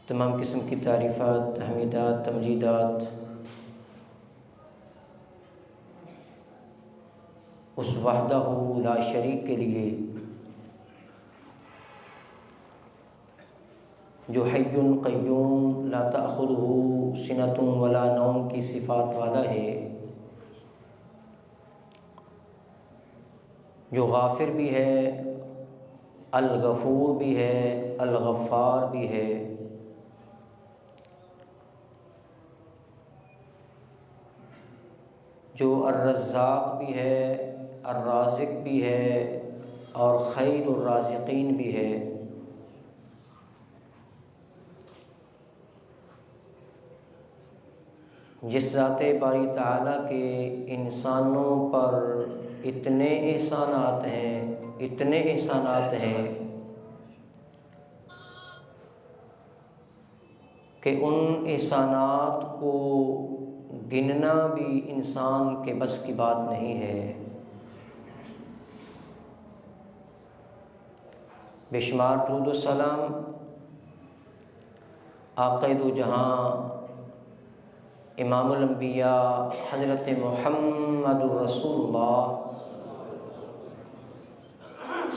تمام قسم کی تعریفات، تحمیدات، تمجیدات اس وحدہ لا شریک کے لیے جو حی قیوم لا تأخذہ سنۃ ولا نوم کی صفات والا ہے، جو غافر بھی ہے، الغفور بھی ہے، الغفار بھی ہے، جو الرزاق بھی ہے، الرازق بھی ہے اور خیر الرازقین بھی ہے۔ جس ذات باری تعالیٰ کے انسانوں پر اتنے احسانات ہیں کہ ان احسانات کو گننا بھی انسان کے بس کی بات نہیں ہے۔ بے شمار درود و سلام آقا دو جہاں امام الانبیاء حضرت محمد الرسول اللہ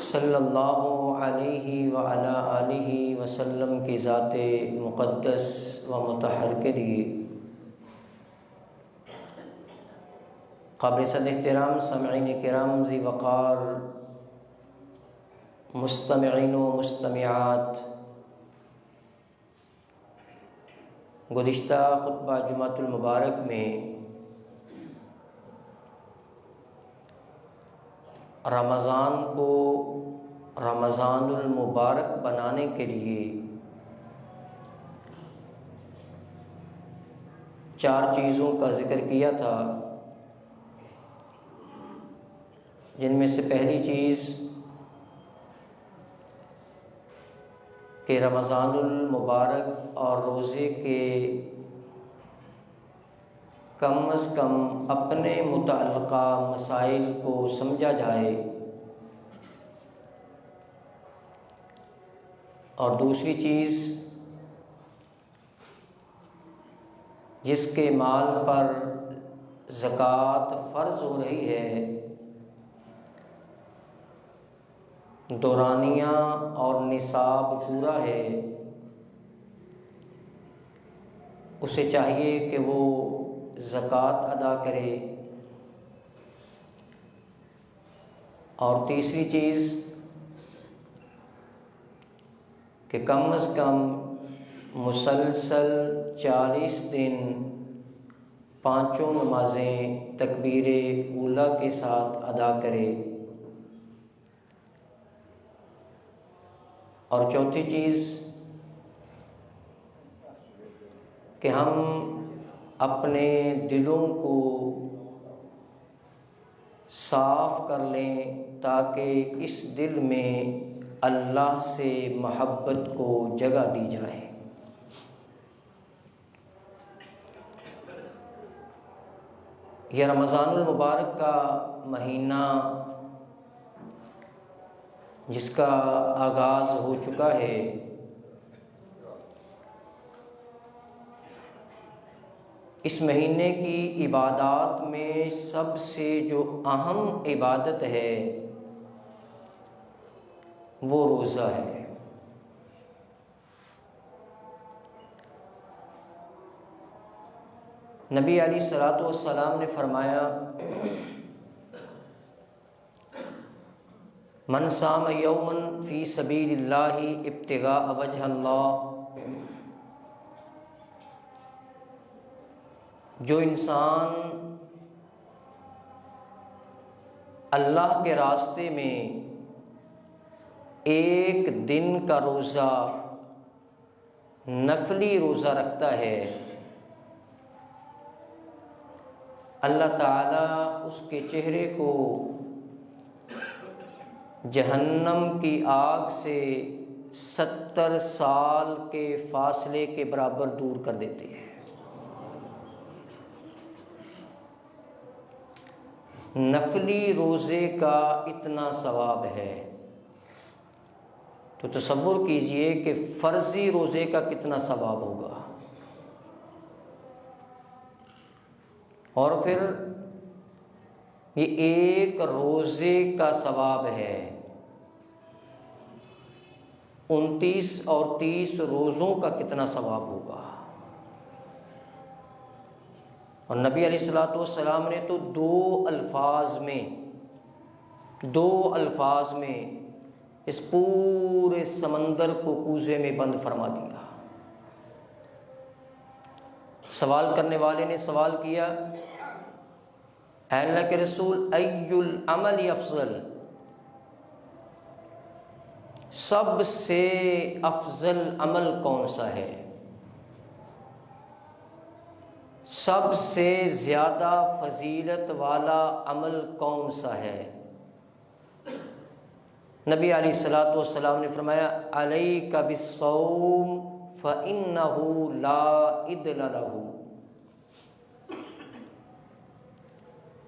صلی اللہ علیہ وعلی آلہ وسلم کی ذات مقدس و مطہر کے لیے قابل صد احترام سامعین کرام ذی وقار مستمعین و مستمعات، گزشتہ خطبہ جمعۃ المبارک میں رمضان کو رمضان المبارک بنانے کے لیے 4 چیزوں کا ذکر کیا تھا، جن میں سے پہلی چیز کہ رمضان المبارک اور روزے کے کم از کم اپنے متعلقہ مسائل کو سمجھا جائے، اور دوسری چیز جس کے مال پر زکوٰۃ فرض ہو رہی ہے، دورانیہ اور نصاب پورا ہے، اسے چاہیے کہ وہ زکوٰۃ ادا کرے، اور تیسری چیز کہ کم از کم مسلسل 40 دن 5 نمازیں تکبیر اولیٰ کے ساتھ ادا کرے، اور چوتھی چیز کہ ہم اپنے دلوں کو صاف کر لیں تاکہ اس دل میں اللہ سے محبت کو جگہ دی جائے۔ یہ رمضان المبارک کا مہینہ جس کا آغاز ہو چکا ہے، اس مہینے کی عبادات میں سب سے جو اہم عبادت ہے وہ روزہ ہے۔ نبی علیہ الصلوۃ والسلام نے فرمایا، من صام یوما فی سبیل اللہ ابتغاء وجہ اللہ، جو انسان اللہ کے راستے میں ایک دن کا روزہ، نفلی روزہ رکھتا ہے، اللہ تعالیٰ اس کے چہرے کو جہنم کی آگ سے 70 سال کے فاصلے کے برابر دور کر دیتے ہیں۔ نفلی روزے کا اتنا ثواب ہے، تو تصور کیجئے کہ فرضی روزے کا کتنا ثواب ہوگا، اور پھر یہ ایک روزے کا ثواب ہے، 29 اور 30 روزوں کا کتنا ثواب ہوگا۔ اور نبی علیہ الصلوۃ والسلام نے تو دو الفاظ میں اس پورے سمندر کو کوزے میں بند فرما دیا۔ سوال کرنے والے نے سوال کیا، اے اللہ کے رسول، ای العمل افضل، سب سے افضل عمل کون سا ہے، سب سے زیادہ فضیلت والا عمل کون سا ہے؟ نبی علیہ الصلوۃ والسلام نے فرمایا، علیک بالصوم فإنہ لا عدل لہ۔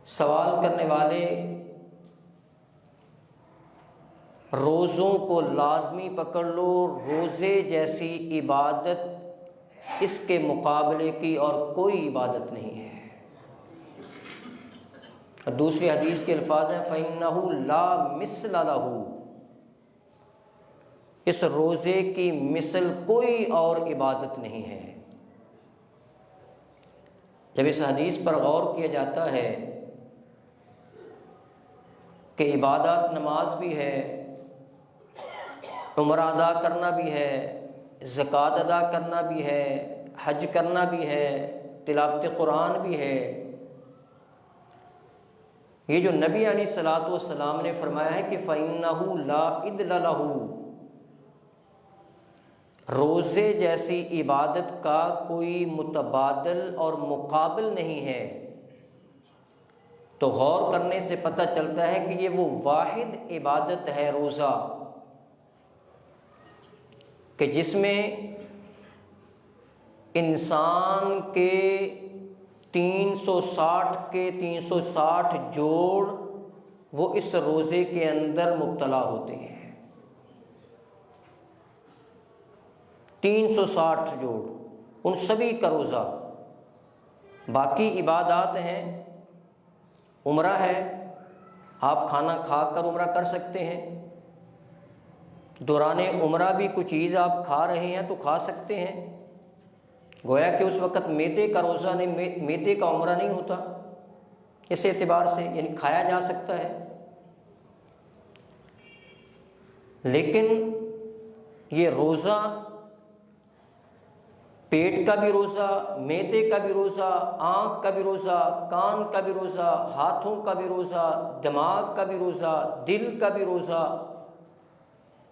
سوال کرنے والے روزوں کو لازمی پکڑ لو، روزے جیسی عبادت اس کے مقابلے کی اور کوئی عبادت نہیں ہے۔ دوسری حدیث کے الفاظ ہیں، فإنہ لا مثل لہ، اس روزے کی مثل کوئی اور عبادت نہیں ہے۔ جب اس حدیث پر غور کیا جاتا ہے کہ عبادات نماز بھی ہے، عمرہ ادا کرنا بھی ہے، زکوٰۃ ادا کرنا بھی ہے، حج کرنا بھی ہے، تلاوت قرآن بھی ہے، یہ جو نبی علیہ الصلوۃ والسلام نے فرمایا ہے کہ فإنہ لا عدل لہ، روزے جیسی عبادت کا کوئی متبادل اور مقابل نہیں ہے، تو غور کرنے سے پتہ چلتا ہے کہ یہ وہ واحد عبادت ہے روزہ کہ جس میں انسان کے 360 کے 360 جوڑ وہ اس روزے کے اندر مبتلا ہوتے ہیں، 360 جوڑ، ان سبھی کا روزہ۔ باقی عبادات ہیں، عمرہ ہے، آپ کھانا کھا کر عمرہ کر سکتے ہیں، دوران عمرہ بھی کچھ چیز آپ کھا رہے ہیں تو کھا سکتے ہیں، گویا کہ اس وقت میدے کا روزہ نہیں، میدے کا عمرہ نہیں ہوتا، اس اعتبار سے یعنی کھایا جا سکتا ہے۔ لیکن یہ روزہ پیٹ کا بھی روزہ، معدے کا بھی روزہ، آنکھ کا بھی روزہ، کان کا بھی روزہ، ہاتھوں کا بھی روزہ، دماغ کا بھی روزہ، دل کا بھی روزہ،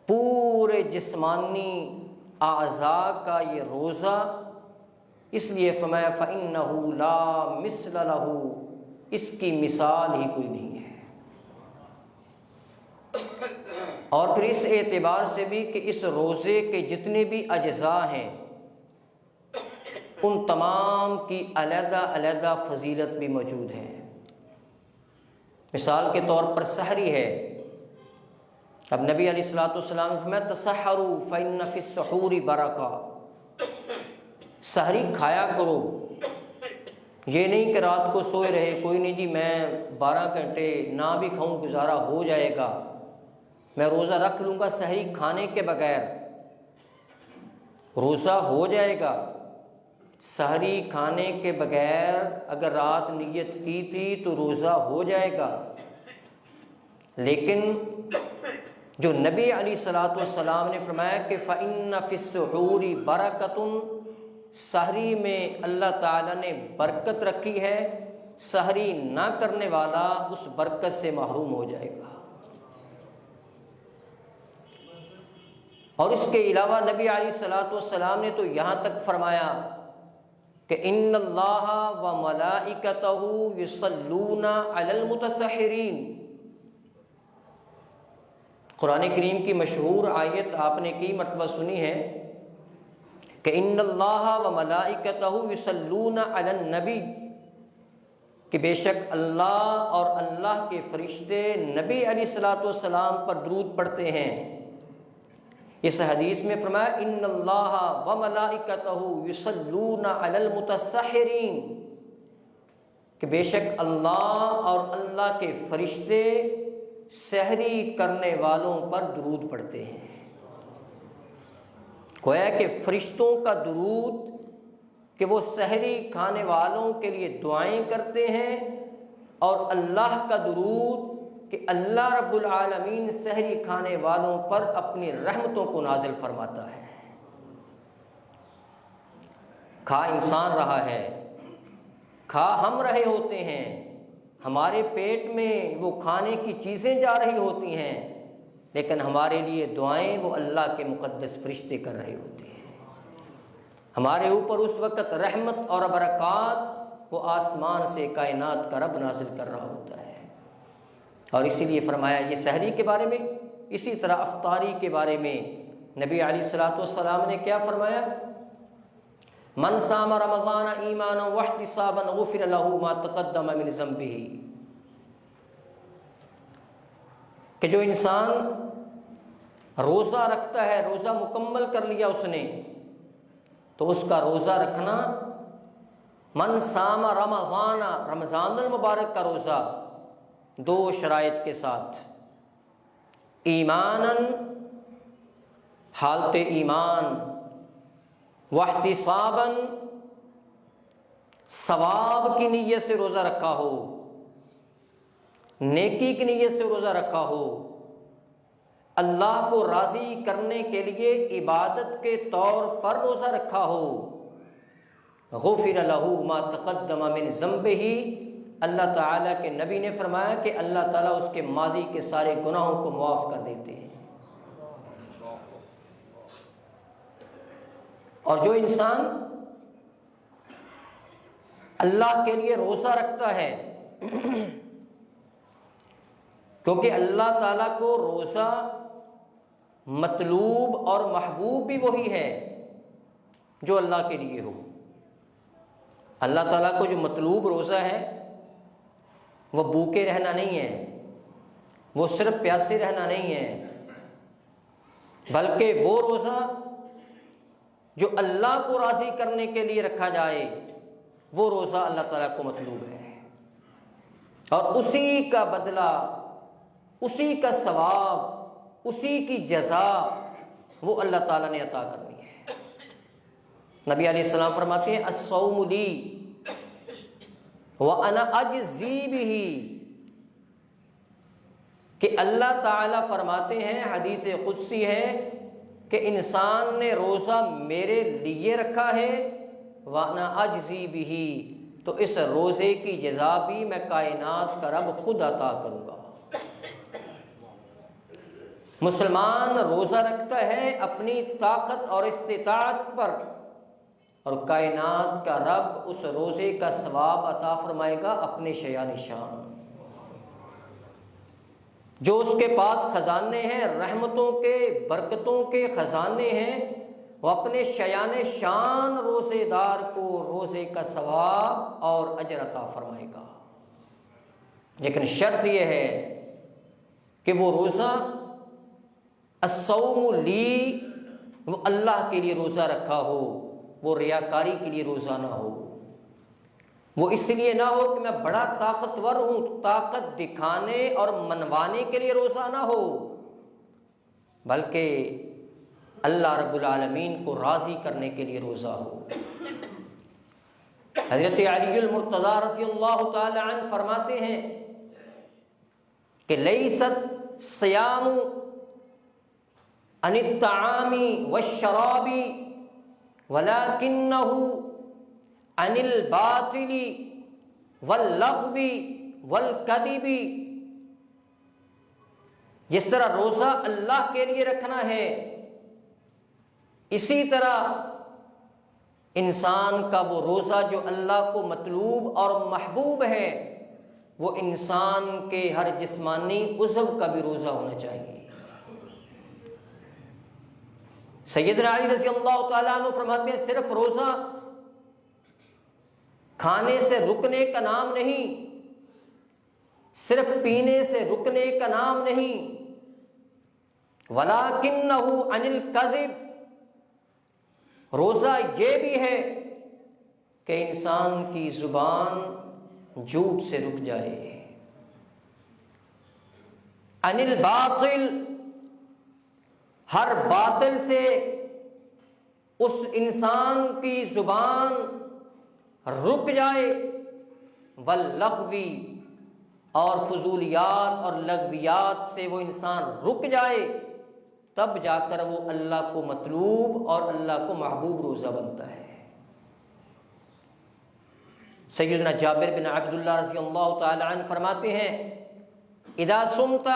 پورے جسمانی اعضاء کا یہ روزہ، اس لیے فرمایا فإنہ لا مثل لہ، اس کی مثال ہی کوئی نہیں ہے۔ اور پھر اس اعتبار سے بھی کہ اس روزے کے جتنے بھی اجزاء ہیں ان تمام کی علیحدہ علیحدہ فضیلت بھی موجود ہے۔ مثال کے طور پر سحری ہے، اب نبی علیہ الصلوۃ والسلام نے فرمایا تسحروا فإن فی السحور برکہ، سحری کھایا کرو، یہ نہیں کہ رات کو سوئے رہے، کوئی نہیں جی میں 12 گھنٹے نہ بھی کھاؤں گزارا ہو جائے گا، میں روزہ رکھ لوں گا سحری کھانے کے بغیر، روزہ ہو جائے گا۔ سحری کھانے کے بغیر اگر رات نیت کی تھی تو روزہ ہو جائے گا، لیکن جو نبی علیہ الصلوۃ والسلام نے فرمایا کہ فإن فی السحور برکۃ، سحری میں اللہ تعالیٰ نے برکت رکھی ہے، سحری نہ کرنے والا اس برکت سے محروم ہو جائے گا۔ اور اس کے علاوہ نبی علیہ الصلوۃ والسلام نے تو یہاں تک فرمایا کہ ان اللہ و ملائکتہ یصلون علی المتسحرین، قرآن کریم کی مشہور آیت آپ نے کئی مرتبہ سنی ہے کہ ان اللہ و ملائکتہ یصلون علی النبی، کہ بے شک اللہ اور اللہ کے فرشتے نبی علیہ الصلوۃ والسلام پر درود پڑھتے ہیں۔ اس حدیث میں فرمایا ان اللہ و ملائکتہ یصلون علی المتسحرین، کہ بے شک اللہ اور اللہ کے فرشتے سحری کرنے والوں پر درود پڑھتے ہیں۔ گویا کہ فرشتوں کا درود کہ وہ سحری کھانے والوں کے لیے دعائیں کرتے ہیں، اور اللہ کا درود کہ اللہ رب العالمین سحری کھانے والوں پر اپنی رحمتوں کو نازل فرماتا ہے۔ کھا انسان رہا ہے، کھا ہم رہے ہوتے ہیں، ہمارے پیٹ میں وہ کھانے کی چیزیں جا رہی ہوتی ہیں، لیکن ہمارے لیے دعائیں وہ اللہ کے مقدس فرشتے کر رہے ہوتے ہیں۔ ہمارے اوپر اس وقت رحمت اور برکات وہ آسمان سے کائنات کا رب نازل کر رہا ہوتا ہے۔ اور اسی لیے فرمایا یہ سحری کے بارے میں، اسی طرح افطاری کے بارے میں نبی علیہ الصلوۃ والسلام نے کیا فرمایا؟ من صام رمضان ایمانا واحتسابا غفر له ما تقدم من ذنبه، کہ جو انسان روزہ رکھتا ہے، روزہ مکمل کر لیا اس نے، تو اس کا روزہ رکھنا، من صام رمضان، رمضان المبارک کا روزہ دو شرائط کے ساتھ، ایماناً حالت ایمان، واحتساباً ثواب کی نیت سے روزہ رکھا ہو، نیکی کی نیت سے روزہ رکھا ہو، اللہ کو راضی کرنے کے لیے عبادت کے طور پر روزہ رکھا ہو، غفر له ما تقدم من ذنبه، اللہ تعالیٰ کے نبی نے فرمایا کہ اللہ تعالیٰ اس کے ماضی کے سارے گناہوں کو معاف کر دیتے ہیں۔ اور جو انسان اللہ کے لیے روزہ رکھتا ہے، کیونکہ اللہ تعالیٰ کو روزہ مطلوب اور محبوب بھی وہی ہے جو اللہ کے لیے ہو۔ اللہ تعالیٰ کو جو مطلوب روزہ ہے وہ بھوکے رہنا نہیں ہے، وہ صرف پیاسے رہنا نہیں ہے، بلکہ وہ روزہ جو اللہ کو راضی کرنے کے لیے رکھا جائے وہ روزہ اللہ تعالیٰ کو مطلوب ہے، اور اسی کا بدلہ، اسی کا ثواب، اسی کی جزا وہ اللہ تعالیٰ نے عطا کرنی ہے۔ نبی علیہ السلام فرماتے ہیں الصوم لی وَأَنَا أَجْزِي بِهِ، کہ اللہ تعالیٰ فرماتے ہیں، حدیث قدسی ہے کہ انسان نے روزہ میرے لیے رکھا ہے، وَأَنَا أَجْزِي بِهِ، تو اس روزے کی جزا بھی میں کائنات کا رب خود عطا کروں گا۔ مسلمان روزہ رکھتا ہے اپنی طاقت اور استطاعت پر، اور کائنات کا رب اس روزے کا ثواب عطا فرمائے گا اپنے شیان شان۔ جو اس کے پاس خزانے ہیں، رحمتوں کے، برکتوں کے خزانے ہیں، وہ اپنے شیان شان روزے دار کو روزے کا ثواب اور اجر عطا فرمائے گا۔ لیکن شرط یہ ہے کہ وہ روزہ الصوم لی، وہ اللہ کے لیے روزہ رکھا ہو، وہ ریاکاری کے لیے روزہ نہ ہو، وہ اس لیے نہ ہو کہ میں بڑا طاقتور ہوں، طاقت دکھانے اور منوانے کے لیے روزہ نہ ہو، بلکہ اللہ رب العالمین کو راضی کرنے کے لیے روزہ ہو۔ حضرت علی المرتضیٰ رضی اللہ تعالی عنہ فرماتے ہیں کہ لیست صیام عن الطعام والشراب ولکنہ عن الباطل واللغو والکذب، جس طرح روزہ اللہ کے لیے رکھنا ہے، اسی طرح انسان کا وہ روزہ جو اللہ کو مطلوب اور محبوب ہے، وہ انسان کے ہر جسمانی عضو کا بھی روزہ ہونا چاہیے۔ سیدنا علی رضی اللہ تعالیٰ عنہ فرماتے ہیں صرف روزہ کھانے سے رکنے کا نام نہیں، صرف پینے سے رکنے کا نام نہیں، وَلَكِنَّهُ عَنِ الْكَذِبِ، روزہ یہ بھی ہے کہ انسان کی زبان جھوٹ سے رک جائے، عن الباطل، ہر باطل سے اس انسان کی زبان رک جائے، واللغوی، اور فضولیات اور لغویات سے وہ انسان رک جائے، تب جا کر وہ اللہ کو مطلوب اور اللہ کو محبوب روزہ بنتا ہے۔ سیدنا جابر بن عبداللہ رضی اللہ تعالی عنہ فرماتے ہیں، اذا صمت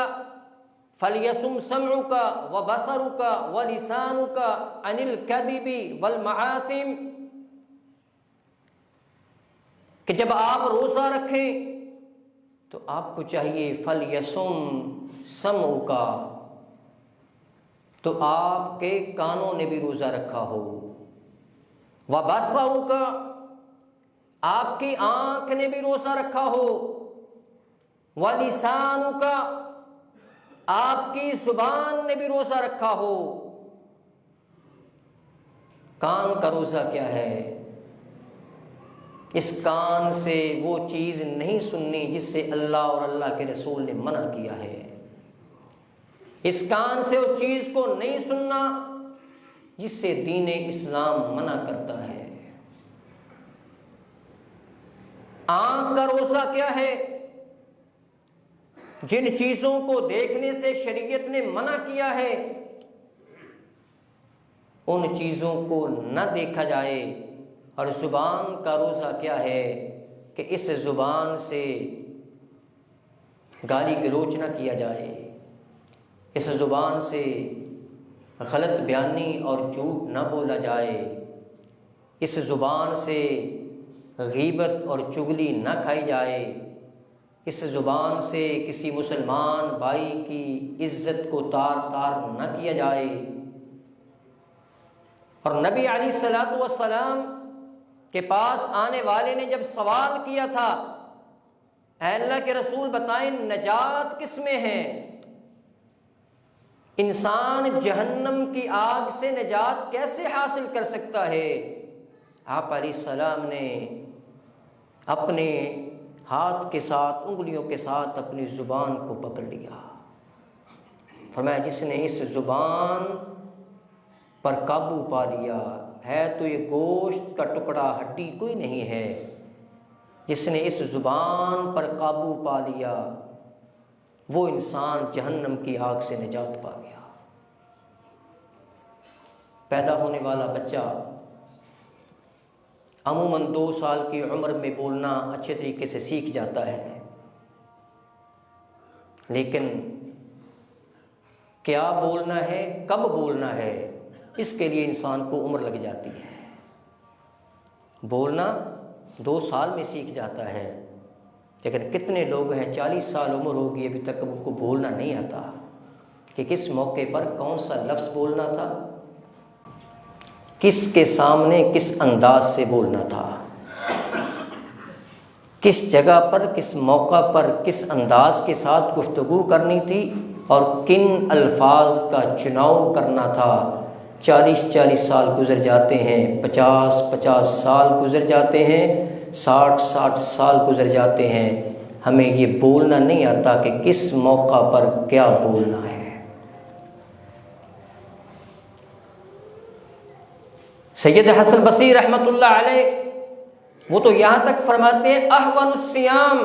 فلیصم سمعک وبصرک ولسانک عن الکذب والمعاصم، کہ جب آپ روزہ رکھیں تو آپ کو چاہیے فلیصم سمعک، تو آپ کے کانوں نے بھی روزہ رکھا ہو، وبصرک، آپ کی آنکھ نے بھی روزہ رکھا ہو، وَلِسَانُكَ، آپ کی زبان نے بھی روزہ رکھا ہو۔ کان کا روزہ کیا ہے؟ اس کان سے وہ چیز نہیں سننی جس سے اللہ اور اللہ کے رسول نے منع کیا ہے، اس کان سے اس چیز کو نہیں سننا جس سے دین اسلام منع کرتا ہے۔ آنکھ کا روزہ کیا ہے؟ جن چیزوں کو دیکھنے سے شریعت نے منع کیا ہے ان چیزوں کو نہ دیکھا جائے۔ اور زبان کا روزہ کیا ہے کہ اس زبان سے گالی گلوچ نہ کیا جائے، اس زبان سے غلط بیانی اور جھوٹ نہ بولا جائے، اس زبان سے غیبت اور چغلی نہ کھائی جائے، اس زبان سے کسی مسلمان بھائی کی عزت کو تار تار نہ کیا جائے۔ اور نبی علیہ الصلوۃ والسلام کے پاس آنے والے نے جب سوال کیا تھا، اے اللہ کے رسول بتائیں نجات کس میں ہے؟ انسان جہنم کی آگ سے نجات کیسے حاصل کر سکتا ہے؟ آپ علیہ السلام نے اپنے ہاتھ کے ساتھ، انگلیوں کے ساتھ اپنی زبان کو پکڑ لیا، فرمایا جس نے اس زبان پر قابو پا لیا ہے تو یہ گوشت کا ٹکڑا، ہڈی کوئی نہیں ہے، جس نے اس زبان پر قابو پا لیا وہ انسان جہنم کی آگ سے نجات پا گیا۔ پیدا ہونے والا بچہ عموماً 2 سال کی عمر میں بولنا اچھے طریقے سے سیکھ جاتا ہے، لیکن کیا بولنا ہے، کب بولنا ہے، اس کے لیے انسان کو عمر لگ جاتی ہے۔ بولنا 2 سال میں سیکھ جاتا ہے، لیکن کتنے لوگ ہیں 40 سال عمر ہوگی ابھی تک ان کو بولنا نہیں آتا کہ کس موقع پر کون سا لفظ بولنا تھا، کس کے سامنے کس انداز سے بولنا تھا، کس جگہ پر کس موقع پر کس انداز کے ساتھ گفتگو کرنی تھی اور کن الفاظ کا چناؤ کرنا تھا۔ 40 سال گزر جاتے ہیں، 50 سال گزر جاتے ہیں، 60 سال گزر جاتے ہیں، ہمیں یہ بولنا نہیں آتا کہ کس موقع پر کیا بولنا ہے۔ سید حسن بصری رحمۃ اللہ علیہ وہ تو یہاں تک فرماتے ہیں احون الصیام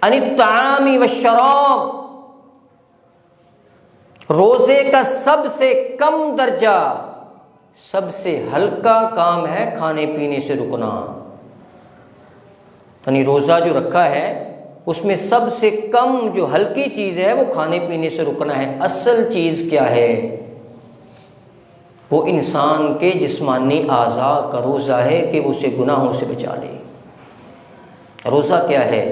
عن الطعام والشراب، روزے کا سب سے کم درجہ، سب سے ہلکا کام ہے کھانے پینے سے رکنا، یعنی روزہ جو رکھا ہے اس میں سب سے کم جو ہلکی چیز ہے وہ کھانے پینے سے رکنا ہے۔ اصل چیز کیا ہے؟ وہ انسان کے جسمانی اعضاء کا روزہ ہے کہ وہ اسے گناہوں سے بچا لے۔ روزہ کیا ہے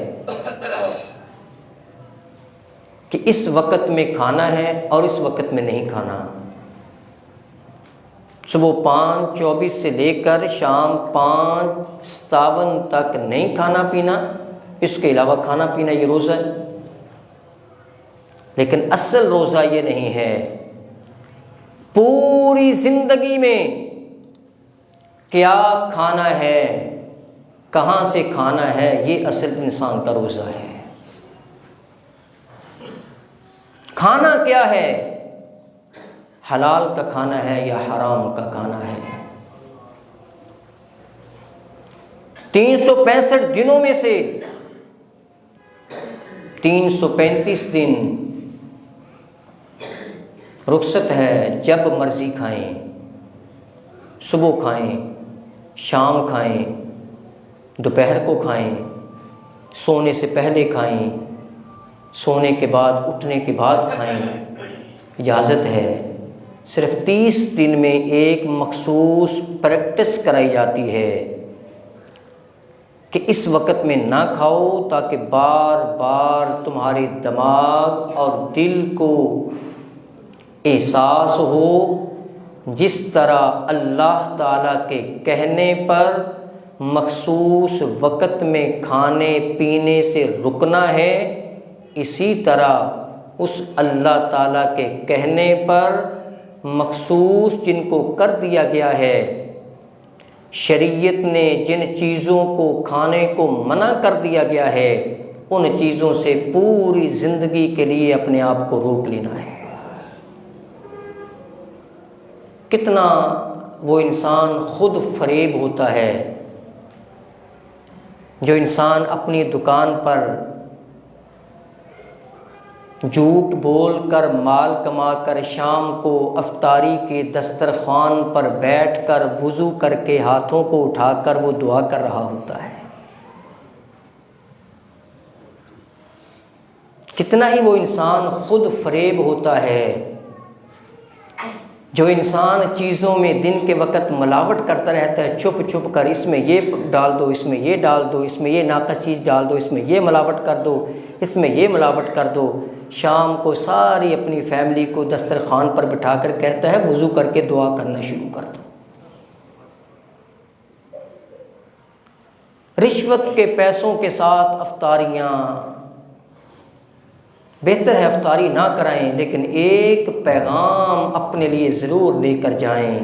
کہ اس وقت میں کھانا ہے اور اس وقت میں نہیں کھانا، صبح 5:24 سے لے کر شام 5:57 تک نہیں کھانا پینا، اس کے علاوہ کھانا پینا یہ روزہ ہے۔ لیکن اصل روزہ یہ نہیں ہے۔ پوری زندگی میں کیا کھانا ہے، کہاں سے کھانا ہے، یہ اصل انسان کا روزہ ہے۔ کھانا کیا ہے، حلال کا کھانا ہے یا حرام کا کھانا ہے۔ 365 دنوں میں سے 335 دن رخصت ہے، جب مرضی کھائیں، صبح کھائیں، شام کھائیں، دوپہر کو کھائیں، سونے سے پہلے کھائیں، سونے کے بعد اٹھنے کے بعد کھائیں، اجازت ہے۔ صرف 30 دن میں ایک مخصوص پریکٹس کرائی جاتی ہے کہ اس وقت میں نہ کھاؤ، تاکہ بار بار تمہارے دماغ اور دل کو احساس ہو جس طرح اللہ تعالیٰ کے کہنے پر مخصوص وقت میں کھانے پینے سے رکنا ہے، اسی طرح اس اللہ تعالیٰ کے کہنے پر مخصوص جن کو کر دیا گیا ہے، شریعت نے جن چیزوں کو کھانے کو منع کر دیا گیا ہے، ان چیزوں سے پوری زندگی کے لیے اپنے آپ کو روک لینا ہے۔ کتنا وہ انسان خود فریب ہوتا ہے جو انسان اپنی دکان پر جھوٹ بول کر مال کما کر شام کو افطاری کے دسترخوان پر بیٹھ کر وضو کر کے ہاتھوں کو اٹھا کر وہ دعا کر رہا ہوتا ہے۔ کتنا ہی وہ انسان خود فریب ہوتا ہے جو انسان چیزوں میں دن کے وقت ملاوٹ کرتا رہتا ہے، چھپ چھپ کر اس میں یہ ڈال دو، اس میں یہ ڈال دو، اس میں یہ ناقص چیز ڈال دو، اس میں یہ ملاوٹ کر دو، اس میں یہ ملاوٹ کر دو۔ شام کو ساری اپنی فیملی کو دسترخوان پر بٹھا کر کہتا ہے وضو کر کے دعا کرنا شروع کر دو۔ رشوت کے پیسوں کے ساتھ افطاریاں، بہتر ہے افطاری نہ کرائیں، لیکن ایک پیغام اپنے لیے ضرور لے کر جائیں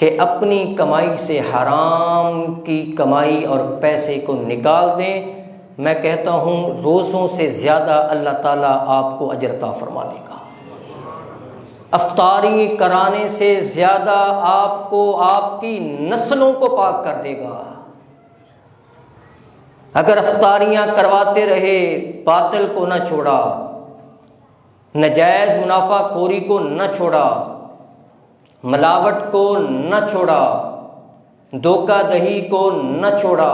کہ اپنی کمائی سے حرام کی کمائی اور پیسے کو نکال دیں۔ میں کہتا ہوں روزوں سے زیادہ اللہ تعالیٰ آپ کو اجر عطا فرما دے گا۔ افطاری کرانے سے زیادہ آپ کو آپ کی نسلوں کو پاک کر دے گا۔ اگر افطاریاں کرواتے رہے، باطل کو نہ چھوڑا، نجائز منافع خوری کو نہ چھوڑا، ملاوٹ کو نہ چھوڑا، دھوکہ دہی کو نہ چھوڑا،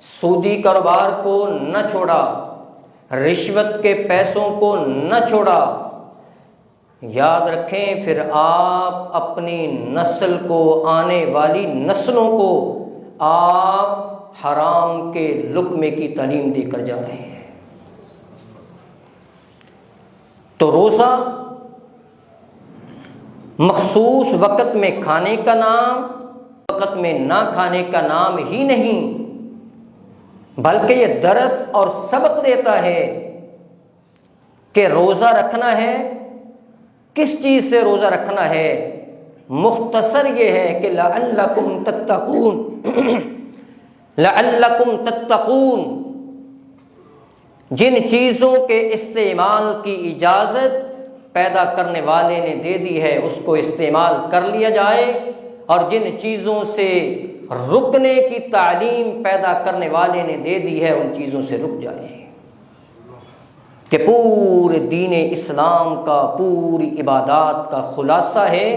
سودی کاروبار کو نہ چھوڑا، رشوت کے پیسوں کو نہ چھوڑا، یاد رکھیں پھر آپ اپنی نسل کو، آنے والی نسلوں کو آپ حرام کے لقمے کی تعلیم دے کر جا رہے ہیں۔ تو روزہ مخصوص وقت میں کھانے کا نام، وقت میں نہ کھانے کا نام ہی نہیں، بلکہ یہ درس اور سبق دیتا ہے کہ روزہ رکھنا ہے، کس چیز سے روزہ رکھنا ہے۔ مختصر یہ ہے کہ لعلکم تتقون، لعلکم تتقون، جن چیزوں کے استعمال کی اجازت پیدا کرنے والے نے دے دی ہے اس کو استعمال کر لیا جائے، اور جن چیزوں سے رکنے کی تعلیم پیدا کرنے والے نے دے دی ہے ان چیزوں سے رک جائے۔ کہ پورے دین اسلام کا، پوری عبادات کا خلاصہ ہے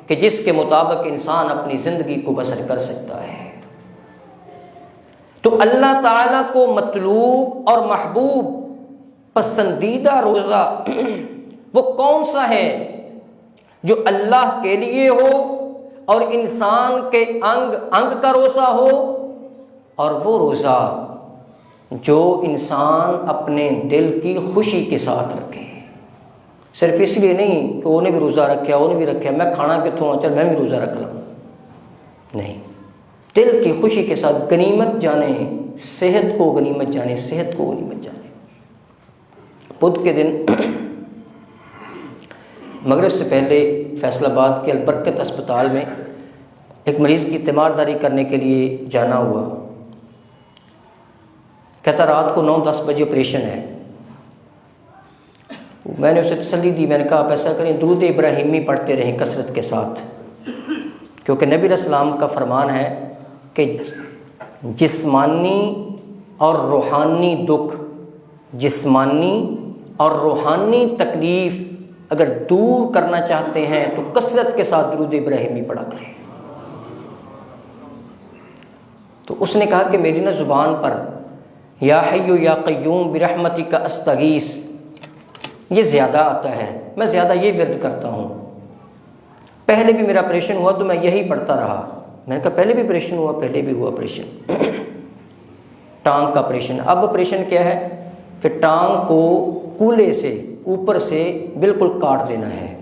کہ جس کے مطابق انسان اپنی زندگی کو بسر کر سکتا ہے۔ تو اللہ تعالیٰ کو مطلوب اور محبوب پسندیدہ روزہ وہ کون سا ہے جو اللہ کے لیے ہو اور انسان کے انگ انگ کا روزہ ہو، اور وہ روزہ جو انسان اپنے دل کی خوشی کے ساتھ رکھے، صرف اس لیے نہیں کہ وہ نے بھی روزہ رکھا، وہ نے بھی رکھا، میں کھانا کتوں چل میں بھی روزہ رکھ لوں، نہیں، دل کی خوشی کے ساتھ غنیمت جانے، صحت کو غنیمت جانے، صحت کو غنیمت جانے۔ بدھ کے دن مغرب سے پہلے فیصل آباد کے البرکت اسپتال میں ایک مریض کی تیمارداری کرنے کے لیے جانا ہوا. کہتا رات کو 9-10 بجے آپریشن ہے. میں نے اسے تسلی دی، میں نے کہا آپ ایسا کریں درود ابراہیمی پڑھتے رہیں کثرت کے ساتھ، کیونکہ نبی علیہ السلام کا فرمان ہے کہ جسمانی اور روحانی دکھ، جسمانی اور روحانی تکلیف اگر دور کرنا چاہتے ہیں تو کثرت کے ساتھ درود ابراہیمی پڑھا کریں. تو اس نے کہا کہ میری نا زبان پر یا حی یا قیوم برحمتک استغیث یہ زیادہ آتا ہے، میں زیادہ یہ ورد کرتا ہوں. پہلے بھی میرا آپریشن ہوا تو میں یہی پڑھتا رہا. میں نے کہا پہلے بھی آپریشن ہوا؟ پہلے بھی ہوا آپریشن، ٹانگ کا آپریشن. اب آپریشن کیا ہے کہ ٹانگ کو کولے سے اوپر سے بالکل کاٹ دینا ہے.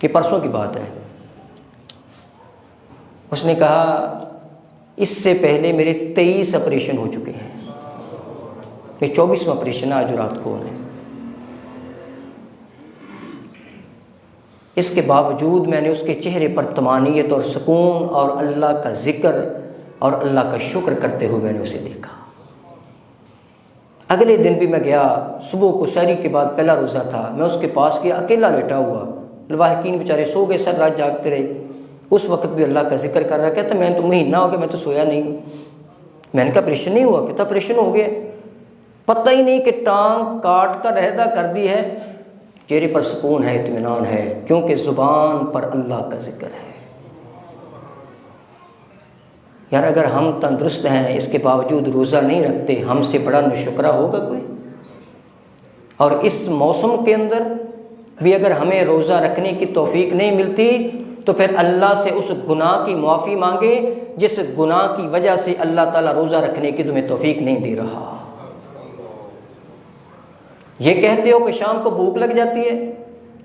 یہ پرسوں کی بات ہے. اس نے کہا اس سے پہلے میرے 23 آپریشن ہو چکے ہیں، یہ 24واں آپریشن ہے آج رات کو. اس کے باوجود میں نے اس کے چہرے پر طمانینت اور سکون اور اللہ کا ذکر اور اللہ کا شکر کرتے ہوئے میں نے اسے دیکھا. اگلے دن بھی میں گیا، صبح کو سحری کے بعد پہلا روزہ تھا، میں اس کے پاس گیا، اکیلا لیٹا ہوا. لواحقین بیچارے سو گئے، سر رات جاگتے رہے. اس وقت بھی اللہ کا ذکر کر رہا. کہتا میں تو مہینہ ہو گیا میں تو سویا نہیں ہوں. میں نے کہا آپریشن نہیں ہوا؟ کہتا آپریشن ہو گیا. پتہ ہی نہیں کہ ٹانگ کاٹ کر علیحدہ کر دی ہے. چہرے پر سکون ہے، اطمینان ہے، کیونکہ زبان پر اللہ کا ذکر ہے. یار اگر ہم تندرست ہیں اس کے باوجود روزہ نہیں رکھتے، ہم سے بڑا ناشکرا ہوگا کوئی؟ اور اس موسم کے اندر بھی اگر ہمیں روزہ رکھنے کی توفیق نہیں ملتی تو پھر اللہ سے اس گناہ کی معافی مانگے جس گناہ کی وجہ سے اللہ تعالیٰ روزہ رکھنے کی تمہیں توفیق نہیں دے رہا. یہ کہتے ہو کہ شام کو بھوک لگ جاتی ہے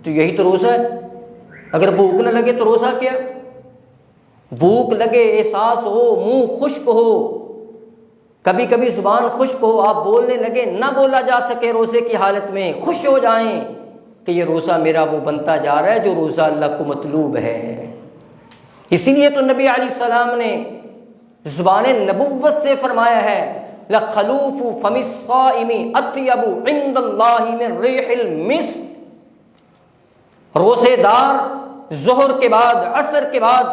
تو یہی تو روزہ ہے. اگر بھوک نہ لگے تو روزہ کیا؟ بھوک لگے، احساس ہو، منہ خشک ہو، کبھی کبھی زبان خشک ہو، آپ بولنے لگے نہ بولا جا سکے روزے کی حالت میں، خوش ہو جائیں کہ یہ روزہ میرا وہ بنتا جا رہا ہے جو روزہ اللہ کو مطلوب ہے. اسی لیے تو نبی علیہ السلام نے زبان نبوت سے فرمایا ہے لَخَلُوفُ فَمِ الصَّائِمِ أَطْيَبُ عِندَ اللَّهِ مِن رِيحِ الْمِسْكِ. روزے دار ظہر کے بعد، عصر کے بعد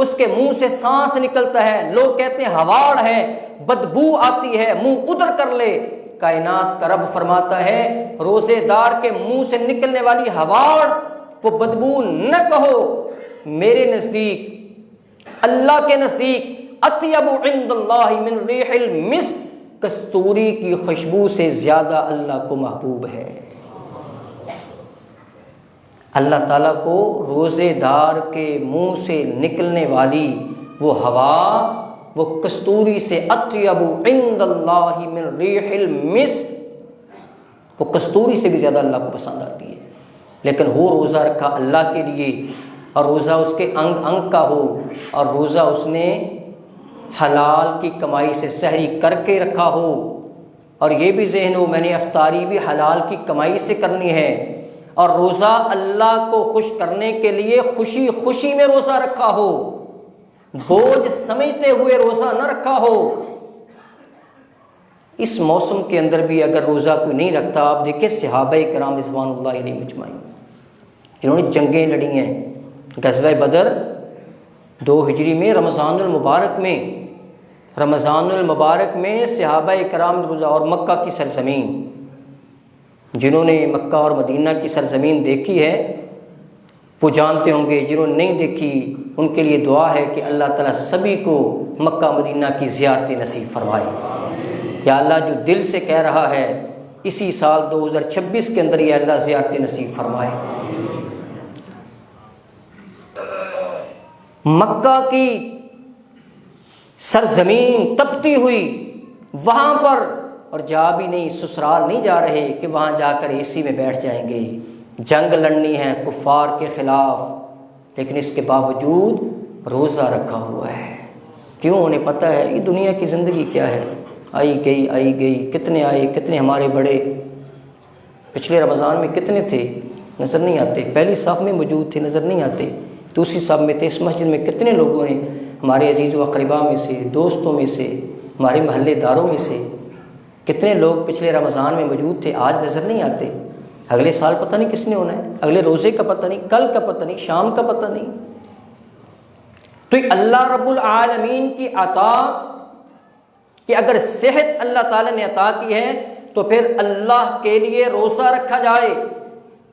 اس کے منہ سے سانس نکلتا ہے، لوگ کہتے ہیں ہواڑ ہے، بدبو آتی ہے، منہ ادھر کر لے. کائنات کا رب فرماتا ہے روزے دار کے منہ سے نکلنے والی ہواڑ، وہ بدبو نہ کہو. میرے نزدیک، اللہ کے نزدیک اطیب عند اللہ من ریح المسک، کستوری کی خوشبو سے زیادہ اللہ کو محبوب ہے. اللہ تعالیٰ کو روزے دار کے منہ سے نکلنے والی وہ ہوا، وہ کستوری سے اطیب عند اللہ من ریح المسک، وہ کستوری سے بھی زیادہ اللہ کو پسند آتی ہے. لیکن وہ روزہ رکھا اللہ کے لیے، اور روزہ اس کے انگ انگ کا ہو، اور روزہ اس نے حلال کی کمائی سے سحری کر کے رکھا ہو، اور یہ بھی ذہن ہو میں نے افطاری بھی حلال کی کمائی سے کرنی ہے، اور روزہ اللہ کو خوش کرنے کے لیے خوشی خوشی میں روزہ رکھا ہو، بوجھ سمجھتے ہوئے روزہ نہ رکھا ہو. اس موسم کے اندر بھی اگر روزہ کوئی نہیں رکھتا، آپ دیکھیں صحابہ کرام رضوان اللہ علیہ مجمعین جنہوں نے جنگیں لڑی ہیں. غزوہ بدر 2 ہجری میں رمضان المبارک میں صحابہ کرام روزہ، اور مکہ کی سرزمین، جنہوں نے مکہ اور مدینہ کی سرزمین دیکھی ہے وہ جانتے ہوں گے، جنہوں نے نہیں دیکھی ان کے لیے دعا ہے کہ اللہ تعالیٰ سبھی کو مکہ مدینہ کی زیارت نصیب فرمائے. یا اللہ جو دل سے کہہ رہا ہے اسی سال 2026 کے اندر یہ اللہ زیارت نصیب فرمائے. مکہ کی سرزمین تپتی ہوئی، وہاں پر، اور جا بھی نہیں، سسرال نہیں جا رہے کہ وہاں جا کر اے سی میں بیٹھ جائیں گے، جنگ لڑنی ہے کفار کے خلاف، لیکن اس کے باوجود روزہ رکھا ہوا ہے. کیوں؟ انہیں پتہ ہے یہ دنیا کی زندگی کیا ہے، آئی گئی، کتنے آئے، کتنے ہمارے بڑے، پچھلے رمضان میں کتنے تھے؟ نظر نہیں آتے. پہلی صف میں موجود تھے، نظر نہیں آتے. دوسری صف میں تھے. اس مسجد میں کتنے لوگوں نے، ہمارے عزیز و اقربا میں سے، دوستوں میں سے، ہمارے محلے داروں میں سے کتنے لوگ پچھلے رمضان میں موجود تھے، آج نظر نہیں آتے. اگلے سال پتہ نہیں کس نے ہونا ہے، اگلے روزے کا پتہ نہیں، کل کا پتہ نہیں، شام کا پتہ نہیں. تو اللہ رب العالمین کی عطا کہ اگر صحت اللہ تعالیٰ نے عطا کی ہے تو پھر اللہ کے لیے روزہ رکھا جائے.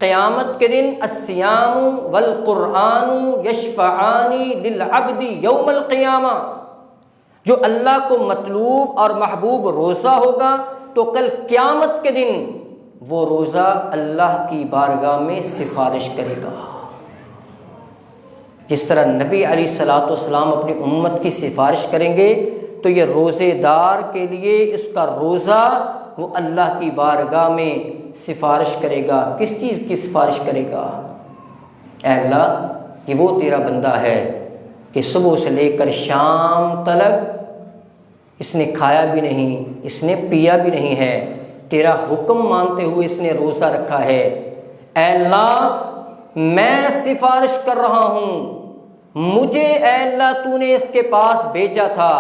قیامت کے دن الصیام والقرآن یشفعان للعبد یوم القیامہ، جو اللہ کو مطلوب اور محبوب روزہ ہوگا تو کل قیامت کے دن وہ روزہ اللہ کی بارگاہ میں سفارش کرے گا. جس طرح نبی علیہ الصلوۃ والسلام اپنی امت کی سفارش کریں گے تو یہ روزے دار کے لیے اس کا روزہ وہ اللہ کی بارگاہ میں سفارش کرے گا. کس چیز کی سفارش کرے گا؟ اے اللہ، یہ وہ تیرا بندہ ہے کہ صبح سے لے کر شام تک اس نے کھایا بھی نہیں، اس نے پیا بھی نہیں ہے، تیرا حکم مانتے ہوئے اس نے روزہ رکھا ہے. اے اللہ، میں سفارش کر رہا ہوں، مجھے اے اللہ تو نے اس کے پاس بھیجا تھا.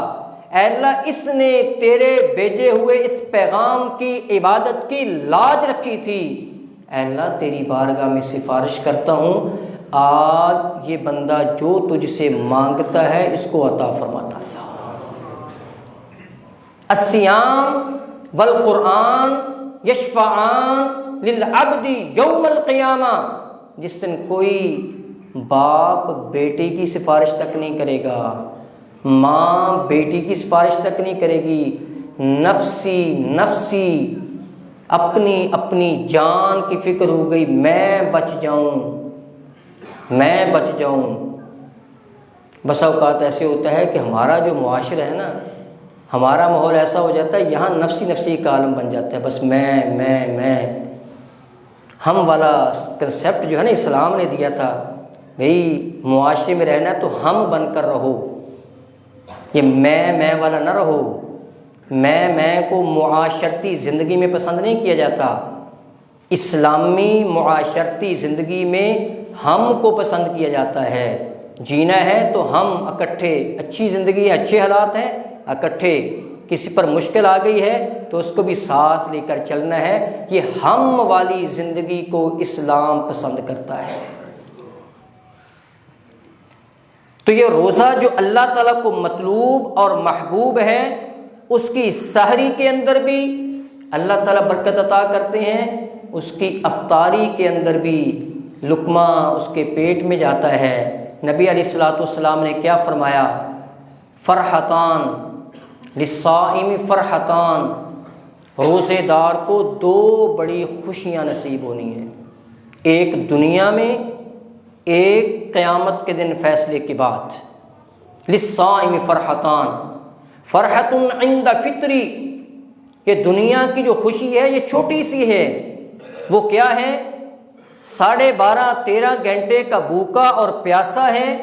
اے اللہ، اس نے تیرے بھیجے ہوئے اس پیغام کی عبادت کی لاج رکھی تھی. اے اللہ، تیری بارگاہ میں سفارش کرتا ہوں، آج یہ بندہ جو تجھ سے مانگتا ہے اس کو عطا فرماتا ہے. الصیام والقرآن یشفعان للعبد یوم القیامہ. جس دن کوئی باپ بیٹے کی سفارش تک نہیں کرے گا، ماں بیٹی کی سفارش تک نہیں کرے گی، نفسی نفسی، اپنی اپنی جان کی فکر ہو گئی، میں بچ جاؤں، میں بچ جاؤں. بسا اوقات ایسے ہوتا ہے کہ ہمارا جو معاشرہ ہے نا، ہمارا ماحول ایسا ہو جاتا ہے، یہاں نفسی نفسی کا عالم بن جاتا ہے. بس میں ہم والا کنسیپٹ جو ہے نا اسلام نے دیا تھا، بھئی معاشرے میں رہنا ہے تو ہم بن کر رہو، یہ میں والا نہ رہو. میں کو معاشرتی زندگی میں پسند نہیں کیا جاتا. اسلامی معاشرتی زندگی میں ہم کو پسند کیا جاتا ہے. جینا ہے تو ہم اکٹھے، اچھی زندگی ہے، اچھے حالات ہیں، اکٹھے. کسی پر مشکل آ گئی ہے تو اس کو بھی ساتھ لے کر چلنا ہے. یہ ہم والی زندگی کو اسلام پسند کرتا ہے. تو یہ روزہ جو اللہ تعالیٰ کو مطلوب اور محبوب ہے، اس کی سحری کے اندر بھی اللہ تعالیٰ برکت عطا کرتے ہیں، اس کی افطاری کے اندر بھی لقمہ اس کے پیٹ میں جاتا ہے. نبی علیہ الصلوۃ والسلام نے کیا فرمایا؟ فرحتان للصائم فرحتان، روزے دار کو دو بڑی خوشیاں نصیب ہونی ہیں، ایک دنیا میں، ایک قیامت کے دن فیصلے کے بعد. للصائم فرحتان، فرحت عند فطری، یہ دنیا کی جو خوشی ہے یہ چھوٹی سی ہے. وہ کیا ہے؟ 12.5-13 گھنٹے کا بھوکا اور پیاسا ہے،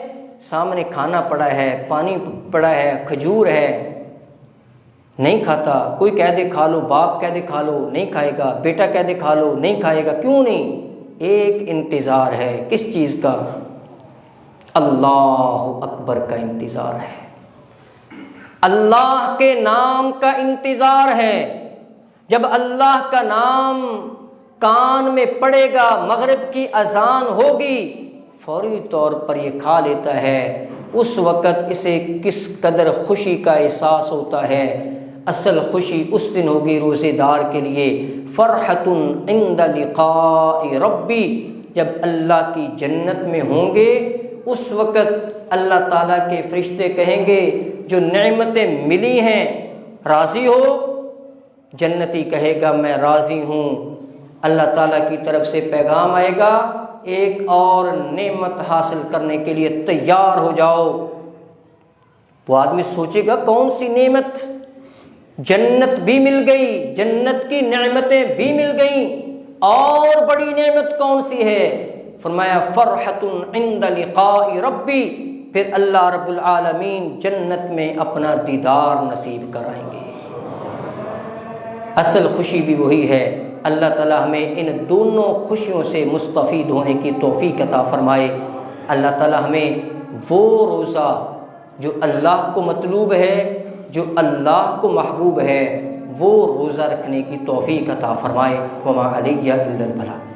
سامنے کھانا پڑا ہے، پانی پڑا ہے، کھجور ہے، نہیں کھاتا. کوئی کہہ دے کھا لو، باپ کہہ دے کھا لو، نہیں کھائے گا. بیٹا کہہ دے کھا لو، نہیں کھائے گا. کیوں نہیں؟ ایک انتظار ہے. کس چیز کا؟ اللہ اکبر کا انتظار ہے، اللہ کے نام کا انتظار ہے. جب اللہ کا نام کان میں پڑے گا، مغرب کی اذان ہوگی، فوری طور پر یہ کھا لیتا ہے. اس وقت اسے کس قدر خوشی کا احساس ہوتا ہے. اصل خوشی اس دن ہوگی روزے دار کے لیے. فرحت عند لقاء ربی، جب اللہ کی جنت میں ہوں گے اس وقت اللہ تعالیٰ کے فرشتے کہیں گے جو نعمتیں ملی ہیں راضی ہو؟ جنتی کہے گا میں راضی ہوں. اللہ تعالیٰ کی طرف سے پیغام آئے گا ایک اور نعمت حاصل کرنے کے لیے تیار ہو جاؤ. وہ آدمی سوچے گا کون سی نعمت؟ جنت بھی مل گئی، جنت کی نعمتیں بھی مل گئیں، اور بڑی نعمت کون سی ہے؟ فرمایا فرحت عند لقاء ربی، پھر اللہ رب العالمین جنت میں اپنا دیدار نصیب کرائیں گے. اصل خوشی بھی وہی ہے. اللہ تعالیٰ ہمیں ان دونوں خوشیوں سے مستفید ہونے کی توفیق عطا فرمائے۔ اللہ تعالیٰ ہمیں وہ روزہ جو اللہ کو مطلوب ہے، جو اللہ کو محبوب ہے، وہ روزہ رکھنے کی توفیق عطا فرمائے۔ وما علیہ الا البلاغ۔